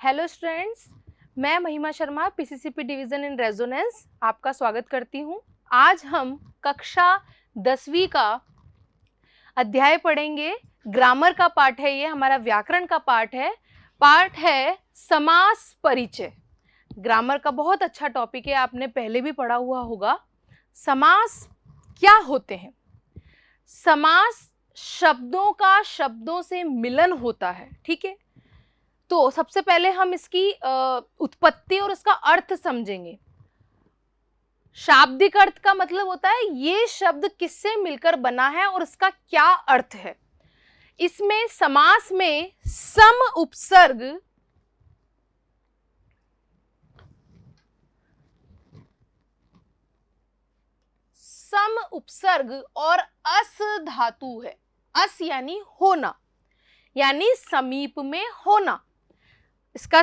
Hello students, मैं महिमा Sharma PCCP division in resonance आपका स्वागत करती हूँ। आज हम कक्षा 10वीं का अध्याय पढ़ेंगे। ग्रामर का पाठ है, ये हमारा व्याकरण का पाठ है। पाठ है समास परिचय। ग्रामर का बहुत अच्छा टॉपिक है, आपने पहले भी पढ़ा हुआ होगा। समास क्या होते हैं? समास शब्दों का शब्दों से मिलन होता है, ठीक है। तो सबसे पहले हम इसकी उत्पत्ति और इसका अर्थ समझेंगे। शाब्दिक अर्थ का मतलब होता है ये शब्द किससे मिलकर बना है और इसका क्या अर्थ है। इसमें समास में सम उपसर्ग और अस धातु है। अस यानी होना, यानी समीप में होना। इसका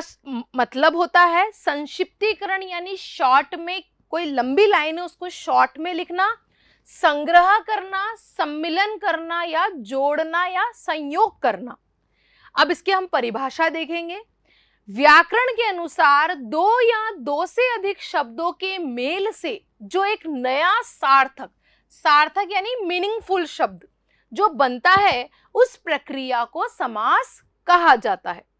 मतलब होता है संक्षिप्तीकरण, यानी शॉर्ट में कोई लंबी लाइन है उसको शॉर्ट में लिखना, संग्रह करना, सम्मिलन करना या जोड़ना या संयोग करना। अब इसकी हम परिभाषा देखेंगे। व्याकरण के अनुसार दो या दो से अधिक शब्दों के मेल से जो एक नया सार्थक यानी मीनिंगफुल शब्द जो बनता है, उस प्रक्रिया को समास कहा जाता है।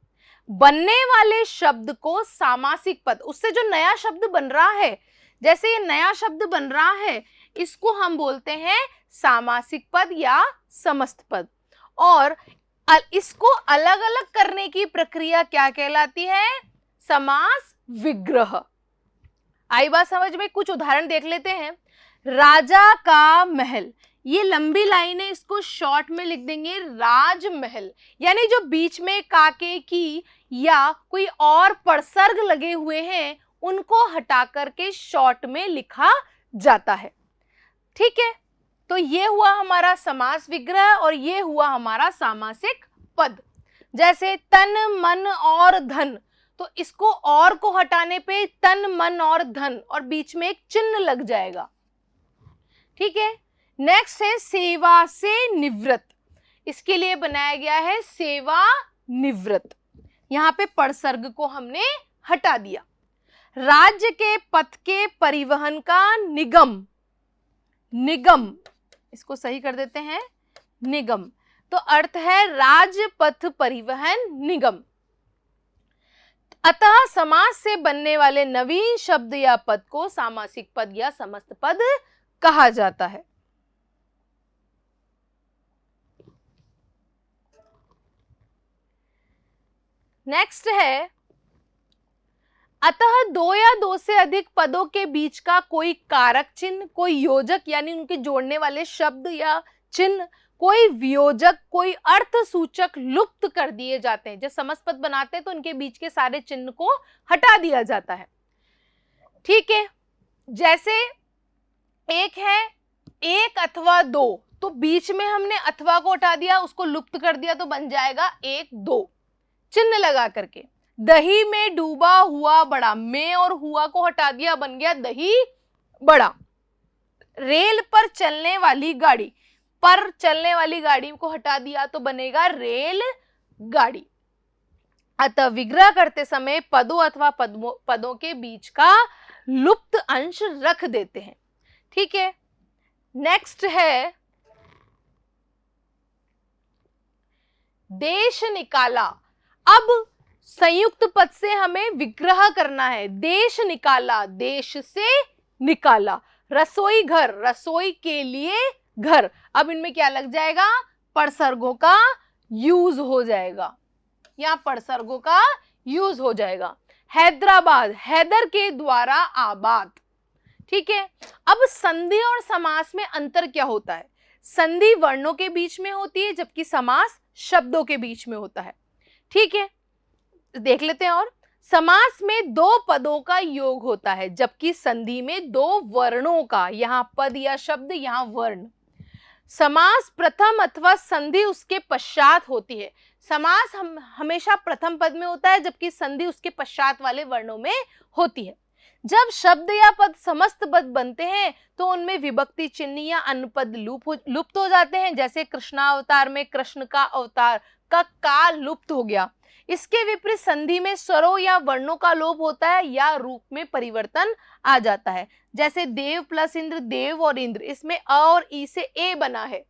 बनने वाले शब्द को सामासिक पद, उससे जो नया शब्द बन रहा है, जैसे ये नया शब्द बन रहा है, इसको हम बोलते हैं सामासिक पद या समस्त पद। और इसको अलग अलग करने की प्रक्रिया क्या कहलाती है? समास विग्रह। आई बात समझ में? कुछ उदाहरण देख लेते हैं। राजा का महल, ये लंबी लाइन है, इसको शॉर्ट में लिख देंगे राजमहल। यानी जो बीच में काके की या कोई और परसर्ग लगे हुए हैं उनको हटा करके शॉर्ट में लिखा जाता है, ठीक है। तो ये हुआ हमारा समास विग्रह और ये हुआ हमारा सामासिक पद। जैसे तन मन और धन, तो इसको और को हटाने पे तन मन और धन और बीच में एक चिन्ह लग जाएगा, ठीक है। नेक्स्ट है सेवा से निवृत्त, इसके लिए बनाया गया है सेवा निवृत्त। यहां पे परसर्ग को हमने हटा दिया। राज्य के पथ के परिवहन का निगम, इसको सही कर देते हैं निगम, तो अर्थ है राजपथ परिवहन निगम। अतः समास से बनने वाले नवीन शब्द या पद को सामासिक पद या समस्त पद कहा जाता है। नेक्स्ट है, अतः दो या दो से अधिक पदों के बीच का कोई कारक चिन्ह, कोई योजक यानी उनके जोड़ने वाले शब्द या चिन्ह, कोई वियोजक, कोई अर्थ सूचक लुप्त कर दिए जाते हैं। जब समस्त पद बनाते हैं तो उनके बीच के सारे चिन्ह को हटा दिया जाता है, ठीक है। जैसे एक है एक अथवा दो, तो बीच में हमने अथवा को हटा दिया, उसको लुप्त कर दिया, तो बन जाएगा एक दो चिन्ह लगा करके। दही में डूबा हुआ बड़ा, में और हुआ को हटा दिया, बन गया दही बड़ा। रेल पर चलने वाली गाड़ी, पर चलने वाली गाड़ी को हटा दिया तो बनेगा रेल गाड़ी। अतः विग्रह करते समय पदों अथवा पदों के बीच का लुप्त अंश रख देते हैं, ठीक है। नेक्स्ट है देश निकाला। अब संयुक्त पद से हमें विग्रह करना है। देश निकाला, देश से निकाला। रसोई घर, रसोई के लिए घर। अब इनमें क्या लग जाएगा? परसर्गों का यूज हो जाएगा, यहां परसर्गों का यूज हो जाएगा। हैदराबाद, हैदर के द्वारा आबाद, ठीक है। अब संधि और समास में अंतर क्या होता है? संधि वर्णों के बीच में होती है जबकि समास शब्दों के बीच में होता है, ठीक है। देख लेते हैं। और समास में दो पदों का योग होता है जबकि संधि में दो वर्णों का, यहां पद या शब्द, यहां वर्ण। समास प्रथम अथवा संधि उसके पश्चात होती है। समास हमेशा प्रथम पद में होता है जबकि संधि उसके पश्चात वाले वर्णों में होती है। जब शब्द या पद समस्त पद बनते हैं तो उनमें विभक्ति चिन्ह या अनुपद लुप्त हो जाते हैं। जैसे कृष्णावतार में कृष्ण का अवतार का लुप्त हो गया, इसके विपरीत संधि में स्वरों या वर्णों का लोप होता है या रूप में परिवर्तन आ जाता है। जैसे देव प्लस इंद्र, देव और इंद्र, इसमें अ और ई से ए बना है।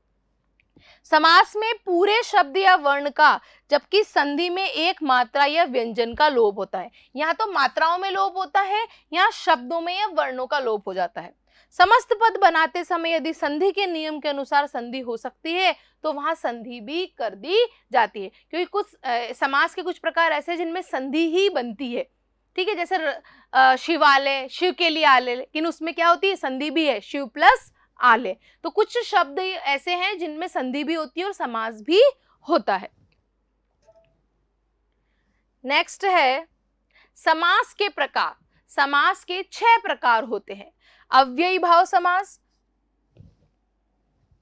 समास में पूरे शब्द या वर्ण का, जबकि संधि में एक मात्रा या व्यंजन का लोप होता है। यहाँ तो मात्राओं में लोप होता है, यहाँ शब्दों में या वर्णों का लोप हो जाता है। समस्त पद बनाते समय यदि संधि के नियम के अनुसार संधि हो सकती है तो वहां संधि भी कर दी जाती है, क्योंकि कुछ समास के कुछ प्रकार ऐसे जिनमें संधि ही बनती है। ठीक है, जैसे शिवालय, शिव के लिए आलय, लेकिन उसमें क्या होती है, संधि भी है, शिव प्लस आलय। तो कुछ शब्द ऐसे हैं जिनमें संधि भी होती है और समास भी होता है। नेक्स्ट है समास के प्रकार। समास के 6 प्रकार होते हैं। अव्ययी भाव समास,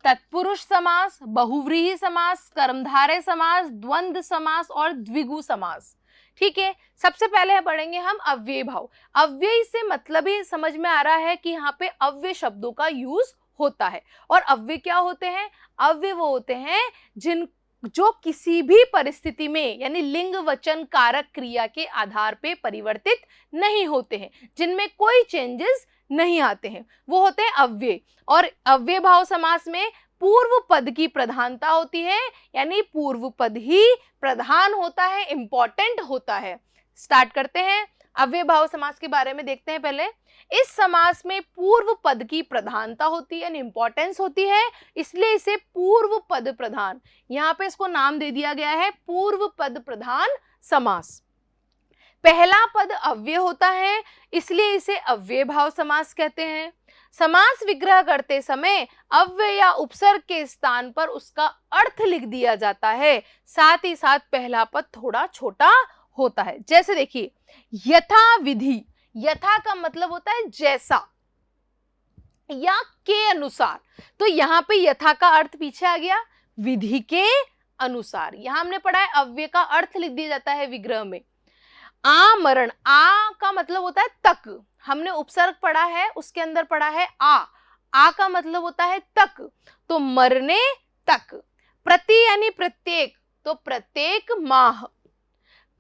तत्पुरुष समास, बहुव्रीहि समास, कर्मधारय समास, द्वंद्व समास और द्विगु समास। ठीक है, सबसे पहले पढ़ेंगे हम अव्ययी भाव। अव्ययी से मतलब ही समझ में आ रहा है कि यहाँ पे अव्यय शब्दों का यूज होता है। और अव्यय क्या होते हैं? अव्यय वो होते हैं जो किसी भी परिस्थिति में यानी लिंग वचन कारक क्रिया के आधार पे परिवर्तित नहीं होते हैं, जिनमें कोई चेंजेस नहीं आते हैं, वो होते हैं अव्यय। और अव्यय भाव समास में पूर्व पद की प्रधानता होती है, यानी पूर्व पद ही प्रधान होता है, इंपॉर्टेंट होता है। स्टार्ट करते हैं, अव्यय भाव समास के बारे में देखते हैं। पहले इस समास में पूर्व पद की प्रधानता होती है, यानी इंपॉर्टेंस होती है, इसलिए इसे पूर्व पद प्रधान, यहाँ पे इसको नाम दे दिया गया है पूर्व पद प्रधान समास। पहला पद अव्यय होता है, इसलिए इसे अव्यय भाव समास कहते हैं। समास विग्रह करते समय अव्यय या उपसर्ग के स्थान पर उसका अर्थ लिख दिया जाता है, साथ ही साथ पहला पद थोड़ा छोटा होता है। जैसे देखिए, यथा विधि, यथा का मतलब होता है जैसा या के अनुसार, तो यहाँ पे यथा का अर्थ पीछे आ गया, विधि के अनुसार। यहां हमने पढ़ा है अव्यय का अर्थ लिख दिया जाता है विग्रह में। आमरण, आ का मतलब होता है तक, हमने उपसर्ग पढ़ा है, उसके अंदर पढ़ा है आ का मतलब होता है तक, तो मरने तक। प्रति यानी प्रत्येक, तो प्रत्येक माह।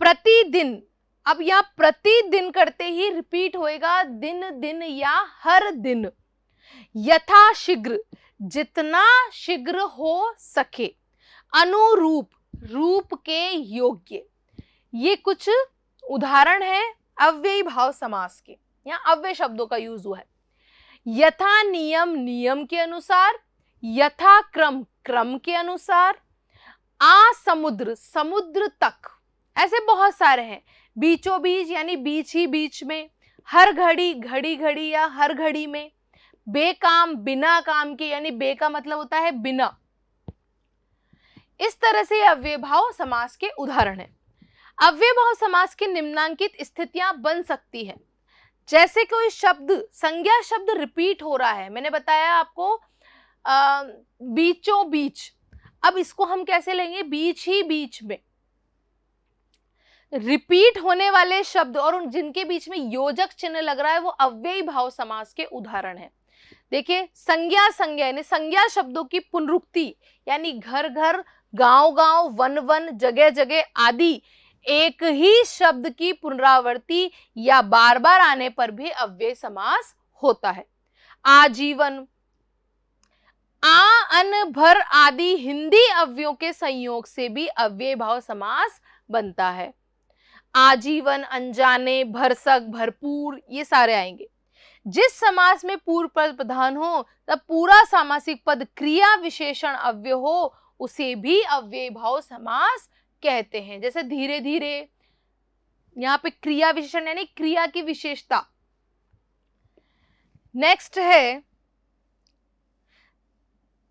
प्रतिदिन, अब यहां प्रतिदिन करते ही रिपीट होएगा, दिन दिन या हर दिन। यथा शीघ्र, जितना शीघ्र हो सके। अनुरूप, रूप के योग्य। ये कुछ उदाहरण है अव्ययी भाव समास के, यहाँ अव्यय शब्दों का यूज हुआ है। यथा नियम, नियम के अनुसार। यथा क्रम, क्रम के अनुसार। आ समुद्र, समुद्र तक, ऐसे बहुत सारे हैं। बीचों बीच यानी बीच ही बीच में। हर घड़ी, घड़ी घड़ी या हर घड़ी में। बेकाम, बिना काम के, यानी बे का मतलब होता है बिना। इस तरह से अव्यय भाव समास के उदाहरण हैं। अव्यय भाव समास की निम्नांकित स्थितियां बन सकती है। जैसे कोई शब्द, संज्ञा शब्द रिपीट हो रहा है, मैंने बताया आपको बीचों बीच, अब इसको हम कैसे लेंगे? बीच ही बीच में। रिपीट होने वाले शब्द और जिनके बीच में योजक चिन्ह लग रहा है वो अव्ययी भाव समास के उदाहरण है। देखिए, संज्ञा, संज्ञा यानी संज्ञा शब्दों की पुनरुक्ति, यानी घर घर, गांव गांव, वन वन, जगह जगह आदि एक ही शब्द की पुनरावृत्ति या बार बार आने पर भी अव्यय समास होता है। आजीवन, आ, अन, भर आदि हिंदी अव्ययों के संयोग से भी अव्यय भाव समास बनता है। आजीवन, अनजाने, भरसक, भरपूर, ये सारे आएंगे। जिस समास में पूर्व पद प्रधान हो तब पूरा सामासिक पद क्रिया विशेषण अव्यय हो उसे भी अव्यय भाव समास कहते हैं। जैसे धीरे धीरे, यहाँ पे क्रिया विशेषण यानी क्रिया की विशेषता। नेक्स्ट है,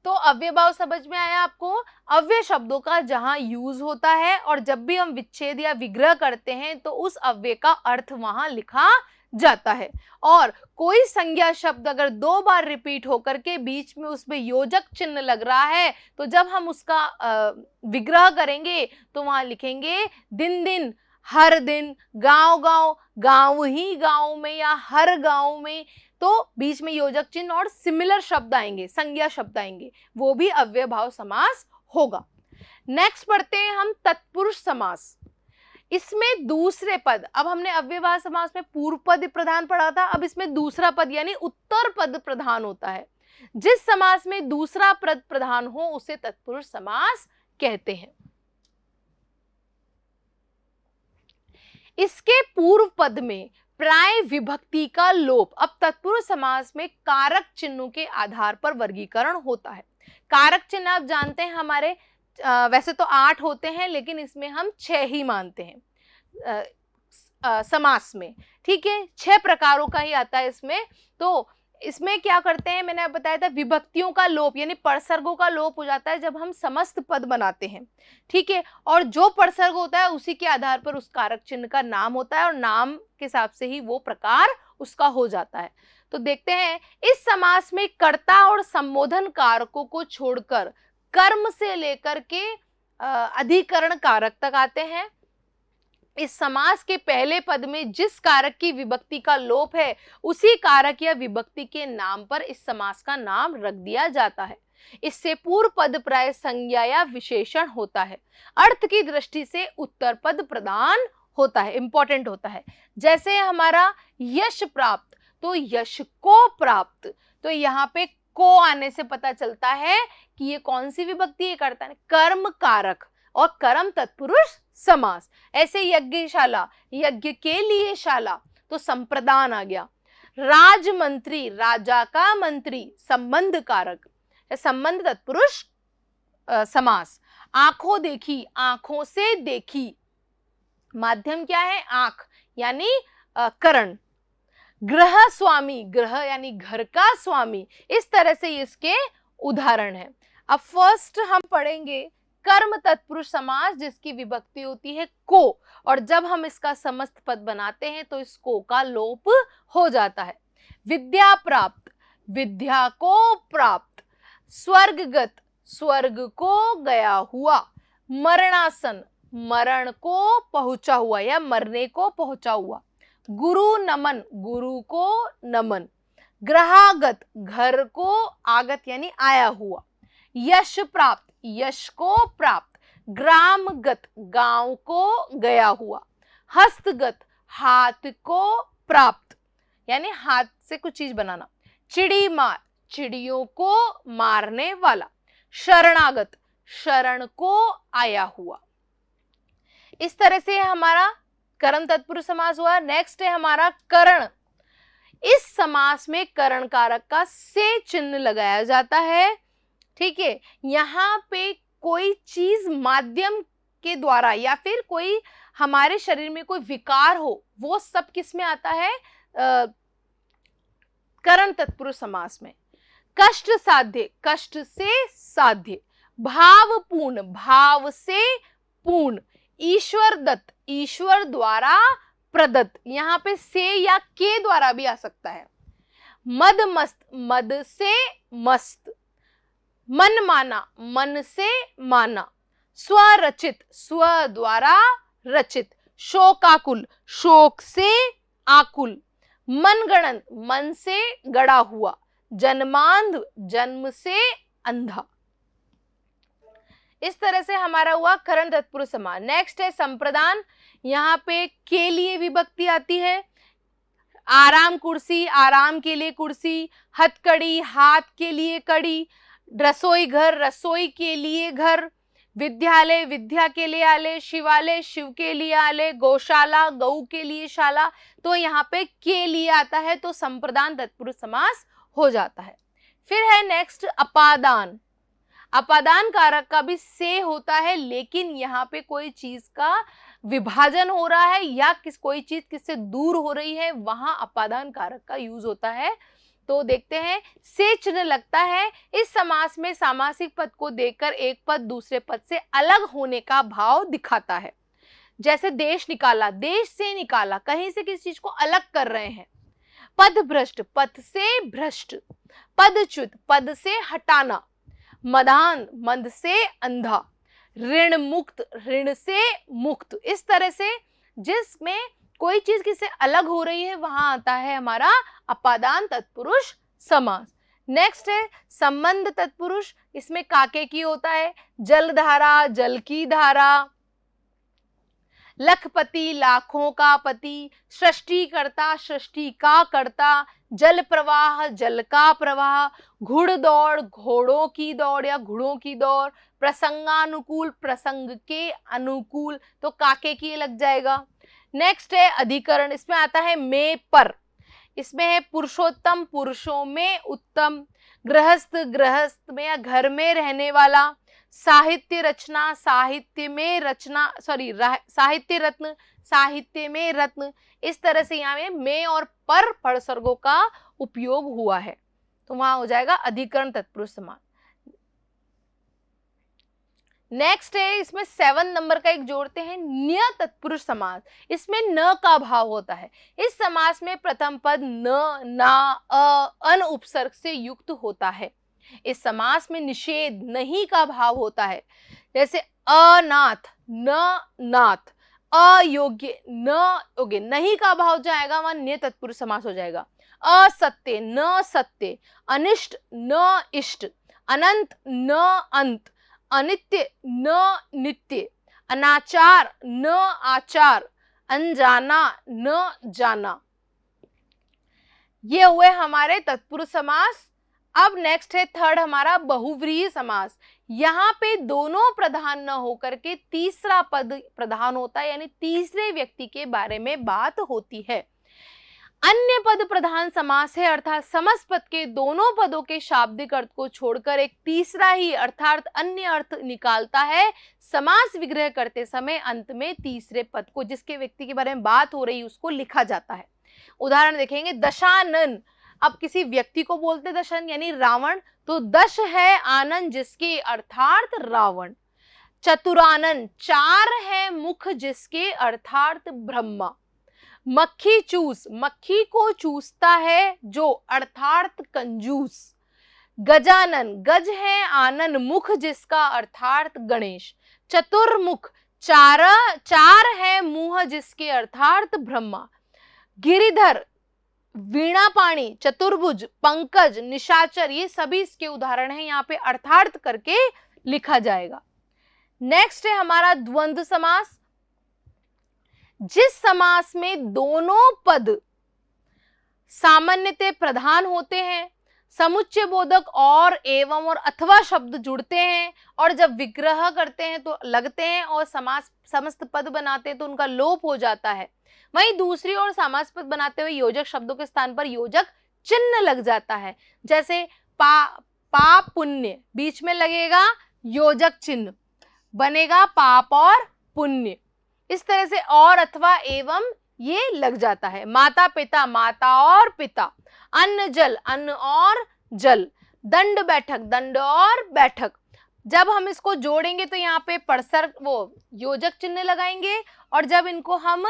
तो अव्यय भाव समझ में आया आपको? अव्यय शब्दों का जहां यूज होता है और जब भी हम विच्छेद या विग्रह करते हैं तो उस अव्यय का अर्थ वहां लिखा जाता है। और कोई संज्ञा शब्द अगर 2 बार रिपीट होकर के बीच में उसमें योजक चिन्ह लग रहा है तो जब हम उसका विग्रह करेंगे तो वहां लिखेंगे दिन दिन, हर दिन, गांव गांव, गांव ही गांव में या हर गांव में, तो बीच में योजक चिन्ह और सिमिलर शब्द आएंगे, संज्ञा शब्द आएंगे, वो भी अव्यय भाव समास होगा। नेक्स्ट पढ़ते हैं हम तत्पुरुष समास। इसमें दूसरे पद, अब हमने अव्ययभाव समास में पूर्व पद प्रधान पढ़ा था, अब इसमें दूसरा पद यानी उत्तर पद प्रधान होता है। जिस समास में दूसरा पद प्रधान हो उसे तत्पुरुष समास कहते हैं। इसके पूर्व पद में प्राय विभक्ति का लोप। अब तत्पुरुष समास में कारक चिन्हों के आधार पर वर्गीकरण होता है। कारक चिन्ह आप जानते हैं हमारे वैसे तो 8 होते हैं, लेकिन इसमें हम 6 ही मानते हैं समास में, ठीक है। 6 प्रकारों का ही आता है इसमें। तो इसमें क्या करते हैं, मैंने बताया था विभक्तियों का लोप यानी परसर्गों का लोप हो जाता है जब हम समस्त पद बनाते हैं, ठीक है। और जो परसर्ग होता है उसी के आधार पर उस कारक चिन्ह का नाम होता है और नाम के हिसाब से ही वो प्रकार उसका हो जाता है। तो देखते हैं इस समास में कर्ता और संबोधन कारकों को छोड़कर कर्म से लेकर के अधिकरण कारक तक आते हैं। इस समास के पहले पद में जिस कारक की विभक्ति का लोप है उसी कारक या विभक्ति के नाम पर इस समास का नाम रख दिया जाता है। इससे पूर्व पद प्राय संज्ञा या विशेषण होता है। अर्थ की दृष्टि से उत्तर पद प्रधान होता है, इंपॉर्टेंट होता है। जैसे हमारा यश प्राप्त, तो यश को प्राप्त, तो यहाँ पे को आने से पता चलता है कि ये कौन सी विभक्ति है, कर्ता है, कर्म कारक और कर्म तत्पुरुष समास। ऐसे यज्ञशाला, यज्ञ के लिए शाला, तो संप्रदान आ गया। राजमंत्री, राजा का मंत्री, संबंध कारक, संबंध तत्पुरुष समास। आंखों देखी, आंखों से देखी, माध्यम क्या है, आंख यानी करण। गृह स्वामी, गृह यानी घर का स्वामी, इस तरह से इसके उदाहरण है। अब फर्स्ट हम पढ़ेंगे कर्म तत्पुरुष समास जिसकी विभक्ति होती है को, और जब हम इसका समस्त पद बनाते हैं तो इस को का लोप हो जाता है। विद्या प्राप्त, विद्या को प्राप्त। स्वर्गगत, स्वर्ग को गया हुआ। मरणासन, मरण को पहुंचा हुआ या मरने को पहुंचा हुआ। गुरु नमन, गुरु को नमन। ग्रहागत, घर को आगत यानी आया हुआ। यश प्राप्त, यश को प्राप्त। ग्रामगत, गांव को गया हुआ। हस्तगत, हाथ को प्राप्त यानी हाथ से कुछ चीज बनाना। चिड़ी मार, चिड़ियों को मारने वाला। शरणागत, शरण को आया हुआ। इस तरह से हमारा कर्म तत्पुरुष समास हुआ। नेक्स्ट है हमारा करण। इस समास में करण कारक का से चिन्ह लगाया जाता है, ठीक है। यहाँ पे कोई चीज माध्यम के द्वारा या फिर कोई हमारे शरीर में कोई विकार हो, वो सब किस में आता है, करण तत्पुरुष समास में। कष्ट साध्य, कष्ट से साध्य। भावपूर्ण, भाव से पूर्ण। ईश्वर दत्त, ईश्वर द्वारा प्रदत्त, यहाँ पे से या के द्वारा भी आ सकता है। मद मस्त, मद से मस्त। मन माना, मन से माना। स्वरचित, स्व द्वारा रचित। शोकाकुल, शोक से आकुल। मनगणन, मन से गड़ा हुआ। जन्मांध, जन्म से अंधा। इस तरह से हमारा हुआ करण तत्पुरुष समास। नेक्स्ट है संप्रदान। यहाँ पे के लिए विभक्ति आती है। आराम कुर्सी, आराम के लिए कुर्सी। हथकड़ी, हाथ के लिए कड़ी। रसोई घर, रसोई के लिए घर। विद्यालय, विद्या के लिए आलय। शिवालय, शिव के लिए आलय। गौशाला, गौ के लिए शाला। तो यहाँ पे के लिए आता है तो संप्रदान तत्पुरुष समास हो जाता है। फिर है नेक्स्ट अपादान। अपादान कारक का भी से होता है, लेकिन यहाँ पे कोई चीज का विभाजन हो रहा है या कोई चीज किससे दूर हो रही है, वहां अपादान कारक का यूज होता है। तो देखते हैं, से चिन्ह लगता है। इस समास में सामासिक पद को देखकर एक पद दूसरे पद से अलग होने का भाव दिखाता है। जैसे देश निकाला, देश से निकाला, कहीं से किसी चीज को अलग कर रहे हैं। पद भ्रष्ट, पद से भ्रष्ट। पदच्युत, पद से हटाना। मदान, मद से अंधा। ऋण मुक्त, ऋण से मुक्त। इस तरह से जिसमें कोई चीज किससे अलग हो रही है वहां आता है हमारा अपादान तत्पुरुष समास। नेक्स्ट है संबंध तत्पुरुष। इसमें काके की होता है। जलधारा, जल की धारा। लखपति लाखों का पति, सृष्टिकर्ता सृष्टि का कर्ता, जल प्रवाह जल का प्रवाह, घुड़दौड़ घोड़ों की दौड़ या घोड़ों की दौड़, प्रसंगानुकूल प्रसंग के अनुकूल, तो काके की लग जाएगा। नेक्स्ट है अधिकरण, इसमें आता है में पर, इसमें है पुरुषोत्तम पुरुषों में उत्तम, गृहस्थ गृहस्थ में या घर में रहने वाला, साहित्य रचना साहित्य में रचना साहित्य रत्न साहित्य में रत्न। इस तरह से यहाँ में और पर परसर्गों का उपयोग हुआ है, तो वहां हो जाएगा अधिकरण तत्पुरुष समास। नेक्स्ट है, इसमें 7 नंबर का एक जोड़ते हैं न्य तत्पुरुष समास। इसमें न का भाव होता है। इस समास में प्रथम पद न ना अन उपसर्ग से युक्त होता है। इस समास में निषेध नहीं का भाव होता है, जैसे अनाथ न नाथ, अयोग्य न योग्य, नहीं का भाव जाएगा वहां न्य तत्पुरुष समास हो जाएगा। असत्य न सत्य, अनिष्ट न इष्ट, अनंत न अंत, अनित्य न नित्य, अनाचार न आचार, अनजाना न जाना। ये हुए हमारे तत्पुरुष समास। अब नेक्स्ट है थर्ड हमारा बहुव्रीहि समास। यहाँ पे दोनों प्रधान न होकर के तीसरा पद प्रधान होता है, यानी तीसरे व्यक्ति के बारे में बात होती है। अन्य पद प्रधान समास है, अर्थात समस्त पद के दोनों पदों के शाब्दिक अर्थ को छोड़कर एक तीसरा ही अर्थात अन्य अर्थ निकालता है। समास विग्रह करते समय अंत में तीसरे पद को, जिसके व्यक्ति के बारे में बात हो रही है, उसको लिखा जाता है। उदाहरण देखेंगे, दशानन, अब किसी व्यक्ति को बोलते दशन यानी रावण, तो दश है आनंद जिसके अर्थात रावण। चतुरानन, चार है मुख जिसके अर्थात ब्रह्मा। मक्खी चूस, मक्खी को चूसता है जो अर्थात कंजूस। गजानन, गज है आनन मुख जिसका अर्थात गणेश। चतुर्मुख, चार है मुंह जिसके अर्थात ब्रह्मा। गिरिधर, वीणापाणी, चतुर्भुज, पंकज, निशाचर, ये सभी इसके उदाहरण हैं, यहाँ पे अर्थार्थ करके लिखा जाएगा। नेक्स्ट है हमारा द्वंद्व समास। जिस समास में दोनों पद सामान्यतः प्रधान होते हैं, समुच्चय बोधक और एवं और अथवा शब्द जुड़ते हैं, और जब विग्रह करते हैं तो लगते हैं, और समास समस्त पद बनाते हैं तो उनका लोप हो जाता है। वहीं दूसरी ओर समास पद बनाते हुए योजक शब्दों के स्थान पर योजक चिन्ह लग जाता है, जैसे पा पुण्य, बीच में लगेगा योजक चिन्ह, बनेगा पाप और पुण्य। इस तरह से और अथवा एवं ये लग जाता है। माता पिता, माता और पिता। अन्न जल, अन्न और जल। दंड बैठक, दंड और बैठक। जब हम इसको जोड़ेंगे तो यहाँ पे परसर्ग वो योजक चिन्ह लगाएंगे, और जब इनको हम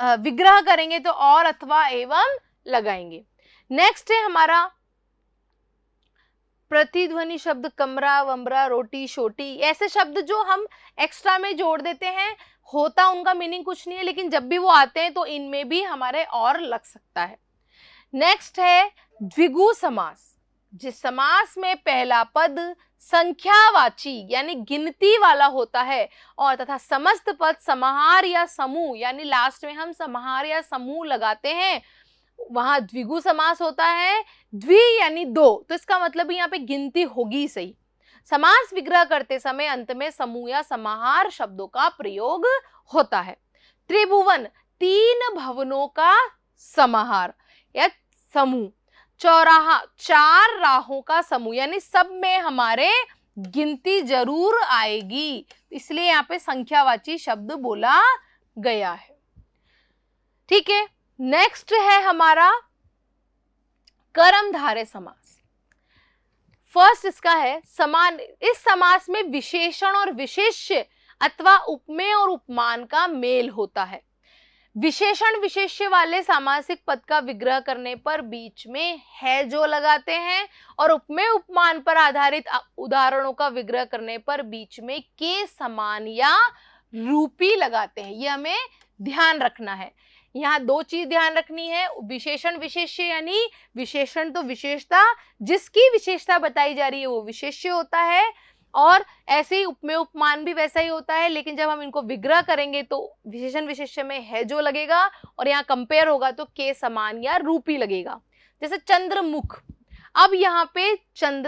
विग्रह करेंगे तो और अथवा एवं लगाएंगे। नेक्स्ट है हमारा प्रतिध्वनि शब्द, कमरा वमरा, रोटी छोटी, ऐसे शब्द जो हम एक्स्ट्रा में जोड़ देते हैं, होता उनका मीनिंग कुछ नहीं है, लेकिन जब भी वो आते हैं तो इनमें भी हमारे और लग सकता है। नेक्स्ट है द्विगु समास। जिस समास में पहला पद संख्यावाची यानी गिनती वाला होता है, और तथा समस्त पद समाहार या समूह, यानी लास्ट में हम समाहार या समूह लगाते हैं, वहां द्विगु समास होता है। द्वि यानी दो, तो इसका मतलब यहाँ पे गिनती होगी सही। समास विग्रह करते समय अंत में समूह या समाहार शब्दों का प्रयोग होता है। त्रिभुवन, तीन भवनों का समाहार या समूह। चौराहा, चार राहों का समूह, यानी सब में हमारे गिनती जरूर आएगी, इसलिए यहाँ पे संख्यावाची शब्द बोला गया है। ठीक है, नेक्स्ट है हमारा कर्मधारय समास। फर्स्ट इसका है समान। इस समास में विशेषण और विशेष्य अथवा उपमेय और उपमान का मेल होता है। विशेषण विशेष्य वाले सामासिक पद का विग्रह करने पर बीच में है जो लगाते हैं, और उपमेय उपमान पर आधारित उदाहरणों का विग्रह करने पर बीच में के समान या रूपी लगाते हैं। ये हमें ध्यान रखना है। यहाँ दो चीज ध्यान रखनी है, विशेषण विशेष्य, यानी विशेषण तो विशेषता, जिसकी विशेषता बताई जा रही है वो विशेष्य होता है, और ऐसे ही उपमेय उपमान भी वैसा ही होता है, लेकिन जब हम इनको विग्रह करेंगे तो विशेषण विशेष्य में है जो लगेगा और यहाँ कंपेयर होगा तो के समान या रूपी लगेगा। जैसे चंद्रमुख, अब यहाँ पे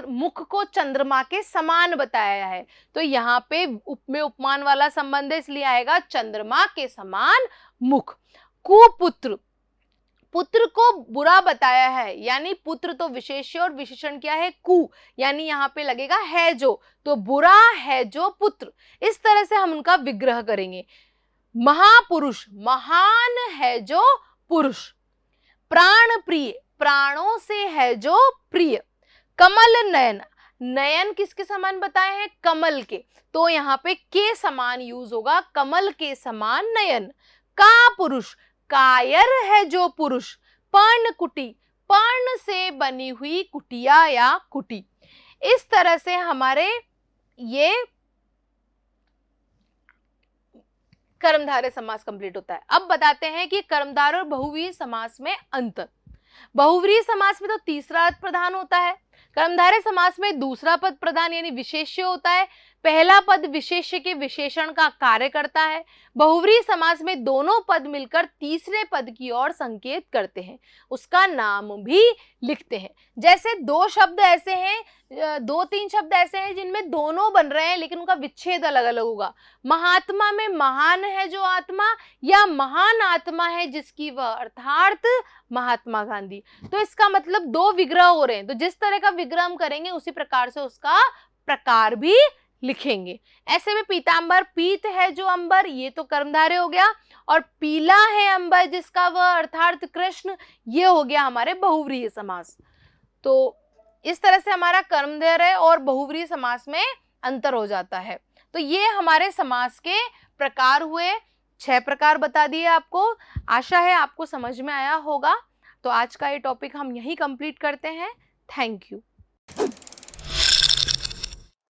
मुख को चंद्रमा के समान बताया है, तो यहाँ पे उपमेय उपमान वाला संबंध है, इसलिए आएगा चंद्रमा के समान मुख। कुपुत्र, पुत्र को बुरा बताया है, यानी पुत्र तो विशेष्य और विशेषण क्या है कु, यानी यहाँ पे लगेगा है जो, तो बुरा है जो पुत्र। इस तरह से हम उनका विग्रह करेंगे। महापुरुष, महान है जो पुरुष। प्राण प्रिय, प्राणों से है जो प्रिय। कमल नयन, नयन किसके समान बताए हैं, कमल के, तो यहाँ पे के समान यूज होगा, कमल के समान नयन। का पुरुष, कायर है जो पुरुष। पर्ण कुटी, पर्ण से बनी हुई कुटिया या कुटी। इस तरह से हमारे ये कर्मधारय समास कंप्लीट होता है। अब बताते हैं कि कर्मधारय और बहुव्रीहि समास में अंतर। बहुव्रीहि समास में तो तीसरा पद प्रधान होता है, कर्मधारय समास में दूसरा पद प्रधान यानी विशेष्य होता है। पहला पद विशेष्य के विशेषण का कार्य करता है। बहुव्रीहि समास में दोनों पद मिलकर तीसरे पद की ओर संकेत करते हैं, उसका नाम भी लिखते हैं। जैसे दो शब्द ऐसे हैं, दो तीन शब्द ऐसे हैं जिनमें दोनों बन रहे हैं लेकिन उनका विच्छेद अलग अलग होगा। महात्मा में महान है जो आत्मा, या महान आत्मा है जिसकी वह, अर्थात महात्मा गांधी। तो इसका मतलब दो विग्रह हो रहे हैं, तो जिस तरह का विग्रह हम करेंगे उसी प्रकार से उसका प्रकार भी लिखेंगे। ऐसे में पीतांबर, पीत है जो अंबर, ये तो कर्मधारय हो गया, और पीला है अंबर जिसका वह, अर्थात कृष्ण, ये हो गया हमारे बहुव्रीहि समास। तो इस तरह से हमारा कर्मधारय और बहुव्रीहि समास में अंतर हो जाता है। तो ये हमारे समास के प्रकार हुए, 6 प्रकार बता दिए आपको। आशा है आपको समझ में आया होगा। तो आज का ये टॉपिक हम यहीं कंप्लीट करते हैं। Thank you.